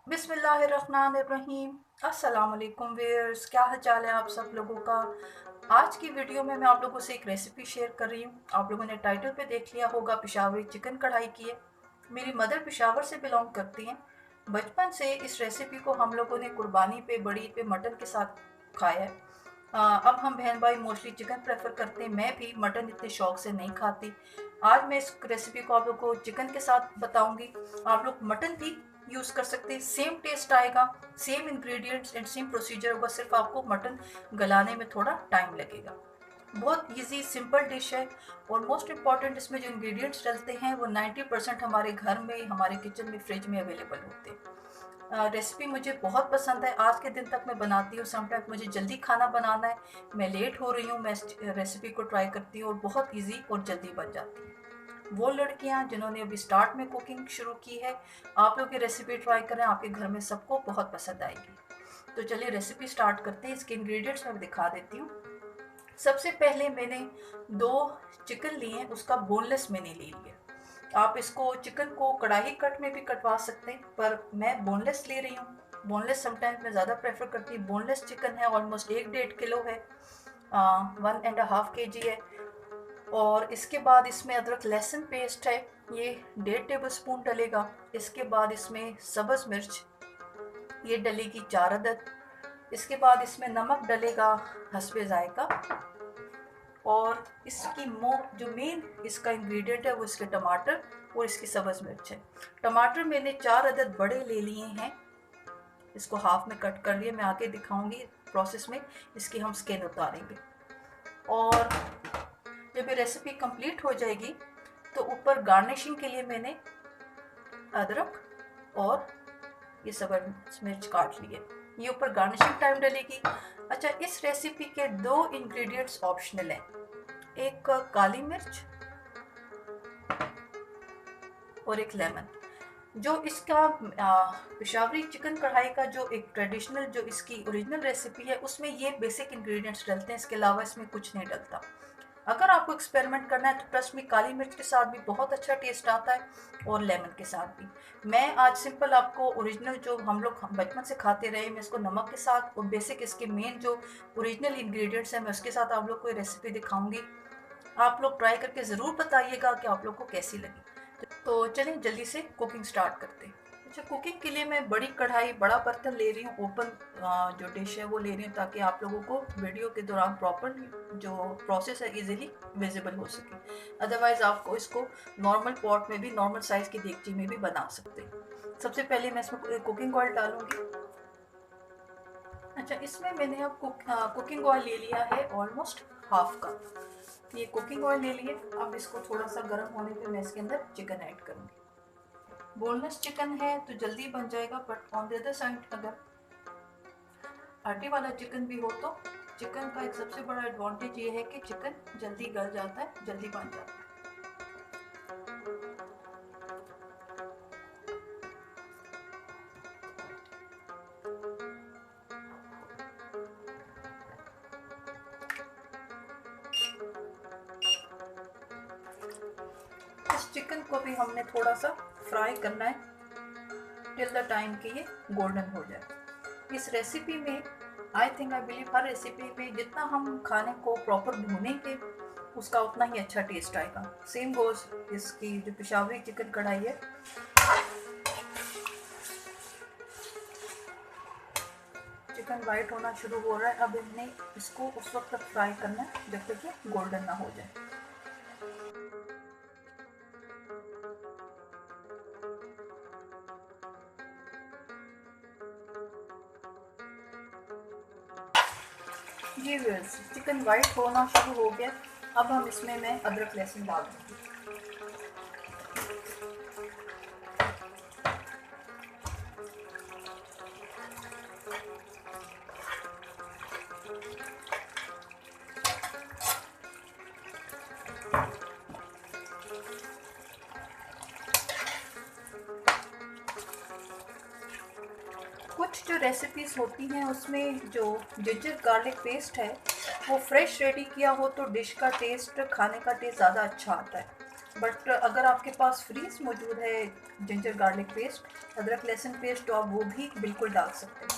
बिस्मिल्लाहिर्रहमानिर्रहीम। अस्सलाम वालेकुम व्यूअर्स, क्या हाल चाल है आप सब लोगों का। आज की वीडियो में मैं आप लोगों से एक रेसिपी शेयर कर रही हूँ। आप लोगों ने टाइटल पे देख लिया होगा, पेशावरी चिकन कढ़ाई की है। मेरी मदर पेशावर से बिलोंग करती हैं। बचपन से इस रेसिपी को हम लोगों ने कुर्बानी पे, बड़ी पे, मटन के साथ खाया है। अब हम बहन भाई मोस्टली चिकन प्रेफर करते हैं। मैं भी मटन इतने शौक से नहीं खाती। आज मैं इस रेसिपी को आप लोग को चिकन के साथ बताऊंगी। आप लोग मटन भी यूज़ कर सकते हैं, सेम टेस्ट आएगा, same ingredients and same procedure होगा, सिर्फ आपको मटन गलाने में थोड़ा टाइम लगेगा। बहुत इजी सिंपल डिश है। और मोस्ट इम्पॉर्टेंट, इसमें जो इंग्रेडिएंट्स डलते हैं वो 90% हमारे घर में, हमारे किचन में, फ्रिज में अवेलेबल होते हैं। रेसिपी मुझे बहुत पसंद है, आज के दिन तक मैं बनाती हूँ। समटाइम मुझे जल्दी खाना बनाना है, मैं लेट हो रही हूँ, मैं रेसिपी को ट्राई करती हूँ और बहुत ईजी और जल्दी बन जाती है। वो लड़कियां जिन्होंने अभी स्टार्ट में कुकिंग शुरू की है, आप लोग ये रेसिपी ट्राई करें, आपके घर में सबको बहुत पसंद आएगी। तो चलिए रेसिपी स्टार्ट करते हैं। इसके इंग्रेडिएंट्स मैं दिखा देती हूँ। सबसे पहले मैंने 2 चिकन लिए, उसका बोनलेस मैंने ले लिया। आप इसको चिकन को कढ़ाई कट में भी कटवा सकते हैं, पर मैं बोनलेस ले रही हूँ। बोनलेस समटाइम्स मैं ज़्यादा प्रेफर करती हूँ। बोनलेस चिकन है, ऑलमोस्ट 1-1.5 किलो है, 1.5 kg है। और इसके बाद इसमें अदरक लहसुन पेस्ट है, ये 1.5 टेबल स्पून डलेगा। इसके बाद इसमें सब्ज़ मिर्च, ये डलेगी 4 अदद। इसके बाद इसमें नमक डलेगा हस्बे जायका। और इसकी जो मेन इसका इंग्रेडिएंट है वो इसके टमाटर और इसकी सब्ज़ मिर्च है। टमाटर मैंने 4 अदद बड़े ले लिए हैं, इसको हाफ में कट कर लिए। मैं आगे दिखाऊंगी प्रोसेस में इसकी हम स्किन उतारेंगे। और जब ये रेसिपी कंप्लीट हो जाएगी तो ऊपर गार्निशिंग के लिए मैंने अदरक और ये सब्ज़ मिर्च काट लिए, ये ऊपर गार्निशिंग टाइम डलेगी। अच्छा, इस रेसिपी के 2 इंग्रेडिएंट्स ऑप्शनल हैं, एक काली मिर्च और एक लेमन। जो इसका पेशावरी चिकन कढ़ाई का जो एक ट्रेडिशनल, जो इसकी ओरिजिनल रेसिपी है, उसमें ये बेसिक इंग्रेडिएंट्स डलते हैं, इसके अलावा इसमें कुछ नहीं डलता। अगर आपको एक्सपेरिमेंट करना है तो ट्रस्ट में काली मिर्च के साथ भी बहुत अच्छा टेस्ट आता है और लेमन के साथ भी। मैं आज सिंपल आपको ओरिजिनल जो हम लोग बचपन से खाते रहे, मैं इसको नमक के साथ और बेसिक इसके मेन जो ओरिजिनल इंग्रेडिएंट्स हैं मैं उसके साथ आप लोग को ये रेसिपी दिखाऊंगी। आप लोग ट्राई करके ज़रूर बताइएगा कि आप लोग को कैसी लगी। तो चलिए जल्दी से कुकिंग स्टार्ट करते हैं। अच्छा, कुकिंग के लिए मैं बड़ी कढ़ाई, बड़ा बर्तन ले रही हूँ। ओपन जो डिश है वो ले रही हूँ, ताकि आप लोगों को वीडियो के दौरान प्रॉपर जो प्रोसेस है इजीली विजिबल हो सके। अदरवाइज़ आपको इसको नॉर्मल पॉट में भी, नॉर्मल साइज़ की देगची में भी बना सकते हैं। सबसे पहले मैं इसमें कुकिंग ऑयल डालूंगी। अच्छा, इसमें मैंने अब कुकिंग ऑयल ले लिया है ऑलमोस्ट हाफ कप। ये कुकिंग ऑयल ले लिए। अब इसको थोड़ा सा गर्म होने पे मैं इसके अंदर चिकन ऐड करूँगी। बोनलेस चिकन है तो जल्दी बन जाएगा, but on the other side अगर हड्डी वाला चिकन भी हो तो चिकन का एक सबसे बड़ा एडवांटेज ये है कि चिकन जल्दी गल जाता है, जल्दी बन जाता है। इस चिकन को भी हमने थोड़ा सा फ्राई करना है टिल द टाइम कि ये गोल्डन हो जाए। इस रेसिपी में I think, I believe, her recipe में जितना हम खाने को प्रॉपर भूनेंगे उसका उतना ही अच्छा टेस्ट आएगा। सेम गोज इसकी जो पेशावरी चिकन कढ़ाई है। चिकन वाइट होना शुरू हो रहा है, अब हमने इसको उस वक्त तक फ्राई करना है जब तक ये गोल्डन ना हो जाए। जी व्यूअर्स, चिकन वाइट होना शुरू हो गया। अब हम इसमें मैं अदरक लहसुन डाल दूँगी। कुछ जो रेसिपीज़ होती हैं उसमें जो जिंजर गार्लिक पेस्ट है वो फ्रेश रेडी किया हो तो डिश का टेस्ट, खाने का टेस्ट ज़्यादा अच्छा आता है। बट अगर आपके पास फ्रीज मौजूद है जिंजर गार्लिक पेस्ट, अदरक लहसुन पेस्ट, तो आप वो भी बिल्कुल डाल सकते हैं।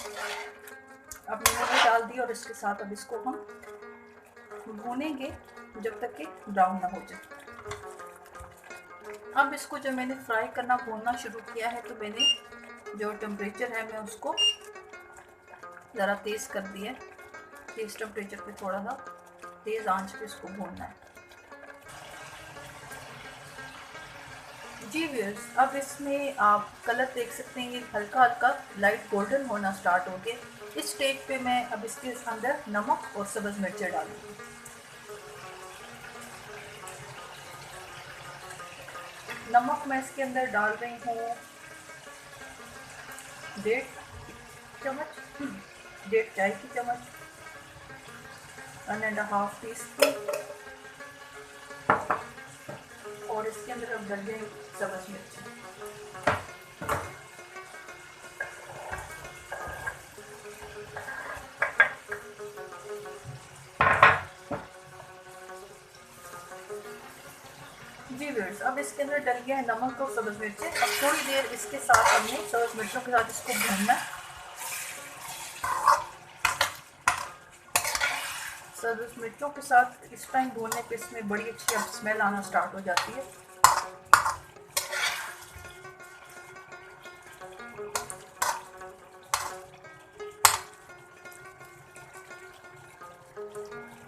अब मैंने वो डाल दी और इसके साथ अब इसको हम भूनेंगे जब तक कि ब्राउन ना हो जाए। अब इसको जब मैंने फ्राई करना भूनना शुरू किया है तो मैंने जो टेम्परेचर है मैं उसको ज़रा तेज़ कर दिया है। तेज़ टेम्परेचर पे थोड़ा सा तेज़ आंच पे इसको भूनना है। जी व्यूअर्स, अब इसमें आप कलर देख सकते हैं, ये हल्का हल्का लाइट गोल्डन होना स्टार्ट हो गया। इस स्टेज पे मैं अब इसके अंदर नमक और सब्ज़ मिर्चें डालूंगी। नमक मैं इसके अंदर डाल रही हूँ 1.5 चम्मच, 1.5 चाय की चम्मच, 1.5 टीस्पून। और इसके अंदर अब डाल दें सब्ज़ मिर्च। जी व्यूअर्स, अब इसके अंदर डल गया है नमक और सब्ज़ मिर्चें। अब थोड़ी देर इसके साथ हमने सब्ज़ मिर्चों के साथ इसको भूनना है। सब्ज़ मिर्चों के साथ इस टाइम भूनने पे इसमें बड़ी अच्छी अब स्मेल आना स्टार्ट हो जाती है।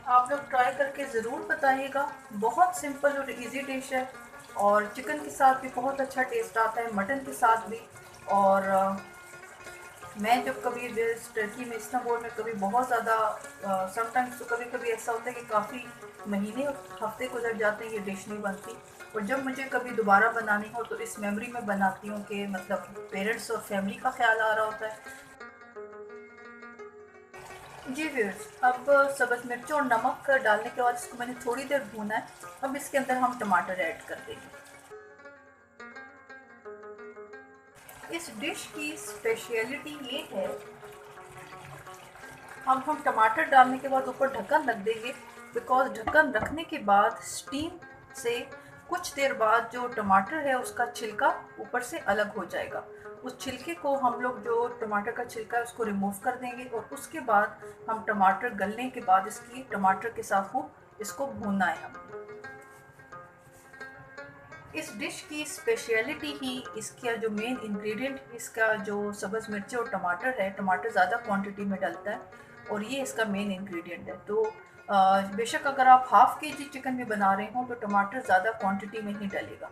आप लोग ट्राई करके ज़रूर बताइएगा। बहुत सिंपल और इजी डिश है और चिकन के साथ भी बहुत अच्छा टेस्ट आता है, मटन के साथ भी। और मैं जब कभी टर्की में इस्तांबुल में कभी बहुत ज़्यादा समटाइम्स तो कभी कभी ऐसा होता है कि काफ़ी महीने और हफ्ते गुजर जाते हैं ये डिश नहीं बनती। और जब मुझे कभी दोबारा बनानी हो तो इस मेमोरी में बनाती हूँ कि मतलब पेरेंट्स और फैमिली का ख्याल आ रहा होता है। जी व्यूअर्स, अब सब्ज़ मिर्चों और नमक डालने के बाद इसको मैंने थोड़ी देर भूना है। अब इसके अंदर हम टमाटर ऐड कर देंगे। इस डिश की स्पेशलिटी ये है, अब हम टमाटर डालने के बाद ऊपर ढक्कन रख देंगे, बिकॉज ढक्कन रखने के बाद स्टीम से कुछ देर बाद जो टमाटर है उसका छिलका ऊपर से अलग हो जाएगा। उस छिलके को हम लोग, जो टमाटर का छिलका है उसको रिमूव कर देंगे और उसके बाद हम टमाटर गलने के बाद इसकी टमाटर के साथ खूब इसको भूनना है हमें। इस डिश की स्पेशलिटी ही इसका जो मेन इंग्रेडिएंट, इसका जो सब्ज़ मिर्ची और टमाटर है, टमाटर ज़्यादा क्वांटिटी में डलता है और ये इसका मेन इंग्रेडिएंट है। तो बेशक अगर आप हाफ के जी चिकन भी बना रहे हो तो टमाटर ज़्यादा क्वांटिटी में ही डलेगा।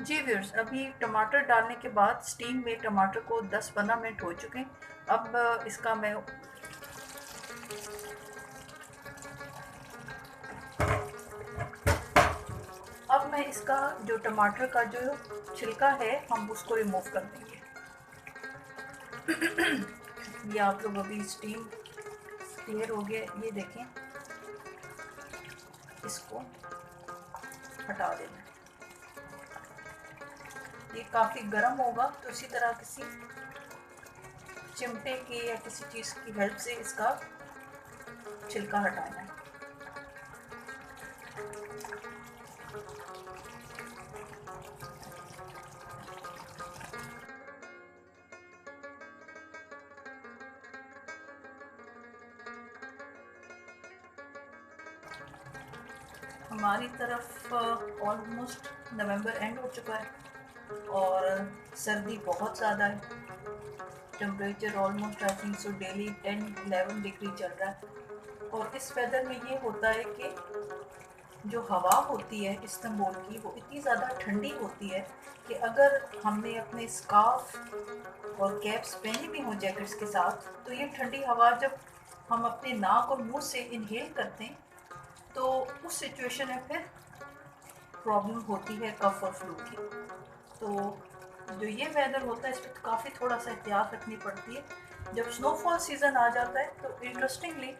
जी व्यूअर्स, अभी टमाटर डालने के बाद स्टीम में टमाटर को 10-15 मिनट हो चुके हैं। अब इसका मैं इसका जो टमाटर का जो छिलका है हम उसको रिमूव कर देंगे। ये आप लोग अभी स्टीम क्लियर हो गया, ये देखें, इसको हटा देना। ये काफ़ी गर्म होगा तो इसी तरह किसी चिमटे की या किसी चीज़ की हेल्प से इसका छिलका हटाना है। हमारी तरफ ऑलमोस्ट नवंबर एंड हो चुका है और सर्दी बहुत ज़्यादा है। Temperature almost I think so daily 10-11 degree चल रहा है। और इस वेदर में ये होता है कि जो हवा होती है इस्तांबुल की वो इतनी ज़्यादा ठंडी होती है कि अगर हमने अपने स्कार्फ और कैप्स पहनी भी हो जैकेट्स के साथ, तो ये ठंडी हवा जब हम अपने नाक और मुंह से इनहेल करते हैं तो उस सिचुएशन में फिर प्रॉब्लम होती है कफ और फ्लू की। तो जो ये वेदर होता है इसमें तो काफ़ी थोड़ा सा एहतियात रखनी पड़ती है। जब स्नोफॉल सीज़न आ जाता है तो इंटरेस्टिंगली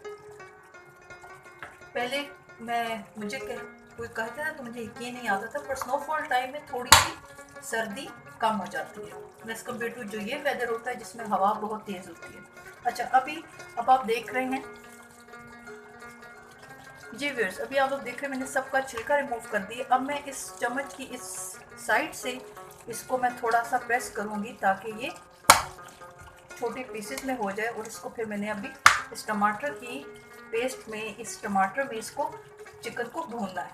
पहले मुझे कोई कहता था तो मुझे यकीन नहीं आता था, पर स्नोफॉल टाइम में थोड़ी सी सर्दी कम हो जाती है एज़ कम्पेयर टू जो ये वेदर होता है जिसमें हवा बहुत तेज़ होती है। अच्छा, अब आप देख रहे हैं जी व्यूअर्स, अभी आप लोग देख रहे हैं मैंने सबका छिलका रिमूव कर दिया। अब मैं इस चम्मच की इस साइड से इसको मैं थोड़ा सा प्रेस करूँगी ताकि ये छोटे पीसेस में हो जाए। और इसको फिर मैंने अभी इस टमाटर की पेस्ट में, इस टमाटर में इसको चिकन को भूनना है।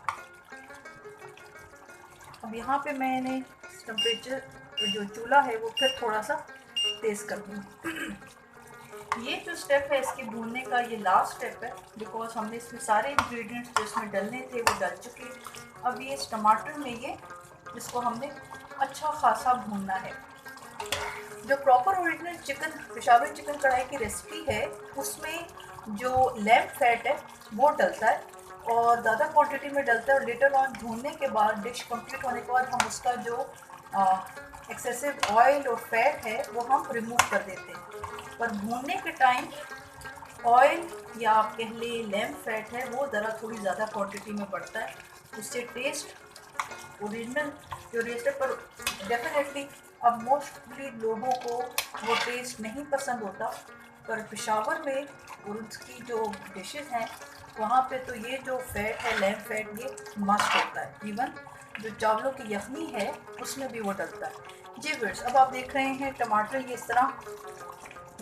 अब यहाँ पे मैंने टेम्परेचर जो चूल्हा है वो फिर थोड़ा सा तेज़ कर दूँगी। ये जो स्टेप है इसके भूनने का, ये लास्ट स्टेप है, बिकॉज हमने इसमें सारे इंग्रेडिएंट्स जो इसमें डलने थे वो डल चुके। अब ये इस टमाटर में ये इसको हमने अच्छा खासा भूनना है। जो proper original chicken, Peshawari chicken कढ़ाई की रेसिपी है, उसमें जो लैम्ब फैट है वो डलता है और ज़्यादा क्वांटिटी में डलता है। और लेटर ऑन भूनने के बाद, डिश कंप्लीट होने के बाद, हम उसका जो एक्सेसिव ऑयल और फैट है वो हम रिमूव कर देते हैं। पर भूनने के टाइम ऑयल या आप कह लें लैम्ब फैट है वो ज़रा थोड़ी ज़्यादा क्वांटिटी में पड़ता है। उससे टेस्ट ओरिजिनल जो टेस्ट है, पर डेफिनेटली अब मोस्टली लोगों को वो टेस्ट नहीं पसंद होता। पर पेशावर में और उसकी जो डिशेस हैं वहाँ पे तो ये जो फैट है, लैम्ब फैट, ये मस्ट होता है। इवन जो चावलों की यखनी है उसमें भी वो डलता है। जी व्यूअर्स, अब आप देख रहे हैं टमाटर ये इस तरह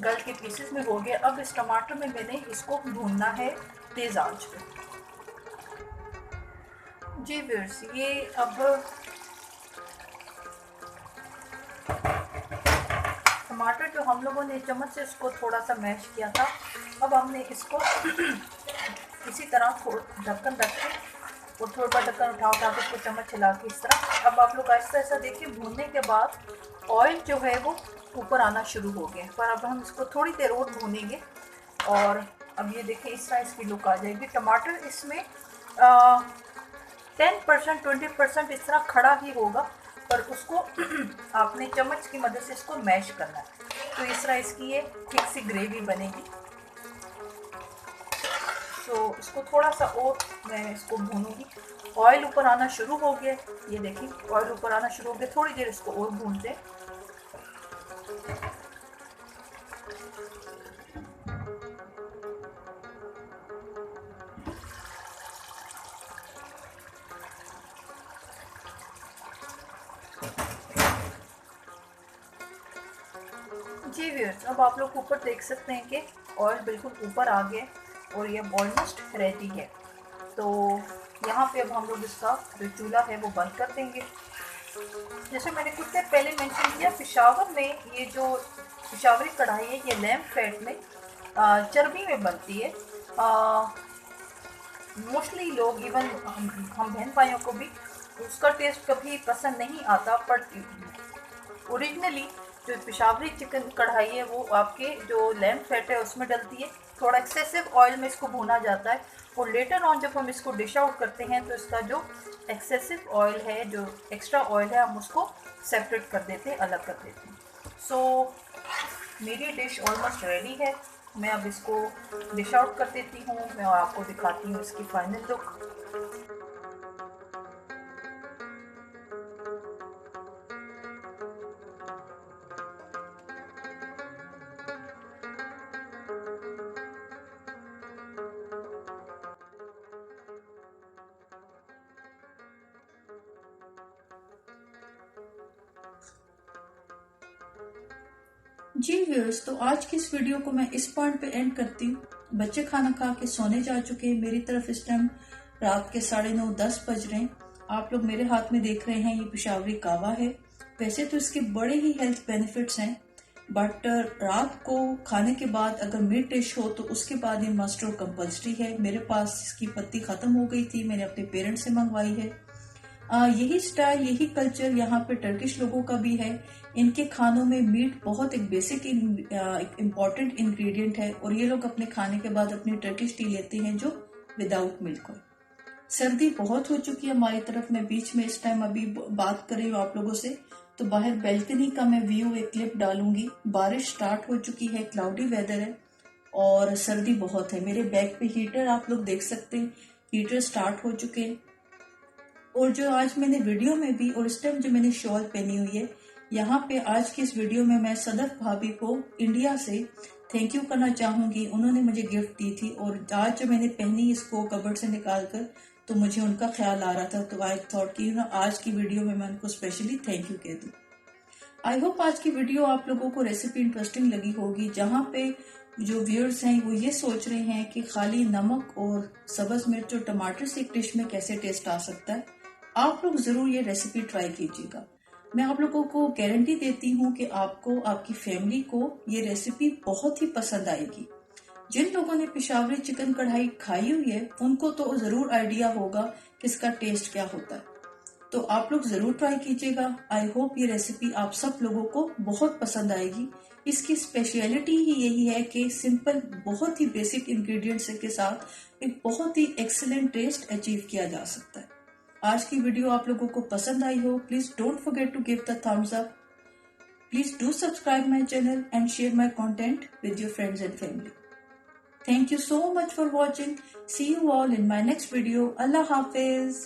गल के पीसेस में हो गया। अब इस टमाटर में मैंने इसको भूनना है तेज़ आंच पे। जी व्यूअर्स, ये अब टमाटर जो हम लोगों ने चम्मच से इसको थोड़ा सा मैश किया था, अब हमने इसको इसी तरह ढक्कन रख के और थोड़ा ढक्कन उठा के इसको चम्मच हिला के इस तरह। अब आप लोग ऐसा ऐसा देखिए, भूनने के बाद ऑयल जो है वो ऊपर आना शुरू हो गया। पर अब हम इसको थोड़ी देर और भूनेंगे और अब ये देखिए इस तरह इसकी लुक आ जाएगी। टमाटर इसमें 10% 20% इस तरह खड़ा ही होगा, पर उसको आपने चम्मच की मदद से इसको मैश करना है, तो इस तरह इसकी ये थिक सी ग्रेवी बनेगी। तो इसको थोड़ा सा और मैं इसको भूनूंगी। ऑयल ऊपर आना शुरू हो गया, ये देखिए ऑयल ऊपर आना शुरू हो गया। थोड़ी देर इसको और भूनते हैं। जी व्यूअर्स, अब आप लोग ऊपर देख सकते हैं कि ऑयल बिल्कुल ऊपर आ गया और ये ऑलमोस्ट रेडी है। तो यहाँ पे अब हम लोग इसका जो चूल्हा है वो बंद कर देंगे। जैसे मैंने कुछ देर पहले मेंशन किया, पेशावर में ये जो पेशावरी कढ़ाई है ये लैम्ब फैट में चर्बी में बनती है। मोस्टली लोग, इवन हम बहन भाइयों को भी उसका टेस्ट कभी पसंद नहीं आता। बट ओरिजिनली जो पेशावरी चिकन कढ़ाई है वो आपके जो लैम्ब फैट है उसमें डलती है। थोड़ा एक्सेसिव ऑयल में इसको भूना जाता है और लेटर ऑन जब हम इसको डिश आउट करते हैं तो इसका जो एक्सेसिव ऑयल है, जो एक्स्ट्रा ऑयल है, हम उसको सेपरेट कर देते हैं, अलग कर देते हैं। सो मेरी डिश ऑलमोस्ट रेडी है। मैं अब इसको डिश आउट कर देती हूँ मैं और आपको दिखाती हूँ इसकी फाइनल लुक। जी व्यूअर्स, तो आज की इस वीडियो को मैं इस पॉइंट पे एंड करती हूँ। बच्चे खाना खा के सोने जा चुके हैं। मेरी तरफ इस टाइम रात के 9:30-10 बज रहे हैं। आप लोग मेरे हाथ में देख रहे हैं ये पेशावरी कावा है। वैसे तो इसके बड़े ही हेल्थ बेनिफिट्स हैं, बट रात को खाने के बाद अगर मीट डिश हो तो उसके बाद ये मस्ट और कंपल्सरी है। मेरे पास इसकी पत्ती खत्म हो गई थी, मैंने अपने पेरेंट्स से मंगवाई है। यही स्टाइल, यही कल्चर यहाँ पे टर्किश लोगों का भी है। इनके खानों में मीट बहुत एक बेसिक इम्पॉर्टेंट इंग्रेडिएंट है और ये लोग अपने खाने के बाद अपनी टर्किश टी लेते हैं जो विदाउट मिल्क हो। सर्दी बहुत हो चुकी है हमारी तरफ। मैं बीच में इस टाइम अभी बात कर रही हूँ आप लोगों से, तो बाहर बैल्कनी का मैं व्यू एक क्लिप डालूंगी। बारिश स्टार्ट हो चुकी है, क्लाउडी वेदर है और सर्दी बहुत है। मेरे बैक पे हीटर आप लोग देख सकते हैं, हीटर स्टार्ट हो चुके हैं। और जो आज मैंने वीडियो में भी और इस टाइम जो मैंने शॉल पहनी हुई है यहाँ पे आज की इस वीडियो में मैं सदफ भाभी को इंडिया से थैंक यू करना चाहूँगी। उन्होंने मुझे गिफ्ट दी थी और आज जब मैंने पहनी इसको कबर्ड से निकाल कर तो मुझे उनका ख्याल आ रहा था, तो आई थॉट कि आज की वीडियो में मैं उनको स्पेशली थैंक यू कह दूँ। आई होप आज की वीडियो आप लोगों को रेसिपी इंटरेस्टिंग लगी होगी, जहाँ पे जो व्यूअर्स हैं वो ये सोच रहे हैं कि खाली नमक और सब्ज मिर्च और टमाटर से एक डिश में कैसे टेस्ट आ सकता है। आप लोग जरूर ये रेसिपी ट्राई कीजिएगा। मैं आप लोगों को गारंटी देती हूँ कि आपको, आपकी फैमिली को ये रेसिपी बहुत ही पसंद आएगी। जिन लोगों ने पेशावरी चिकन कढ़ाई खाई हुई है उनको तो जरूर आइडिया होगा कि इसका टेस्ट क्या होता है, तो आप लोग जरूर ट्राई कीजिएगा। आई होप ये रेसिपी आप सब लोगों को बहुत पसंद आएगी। इसकी स्पेशलिटी ही यही है कि सिंपल, बहुत ही बेसिक इंग्रेडिएंट्स के साथ एक बहुत ही एक्सीलेंट टेस्ट अचीव किया जा सकता है। आज की वीडियो आप लोगों को पसंद आई हो, please don't forget to give the thumbs up. Please do subscribe my channel and share my content with your friends and family. Thank you so much for watching. See you all in my next video. Allah Hafiz.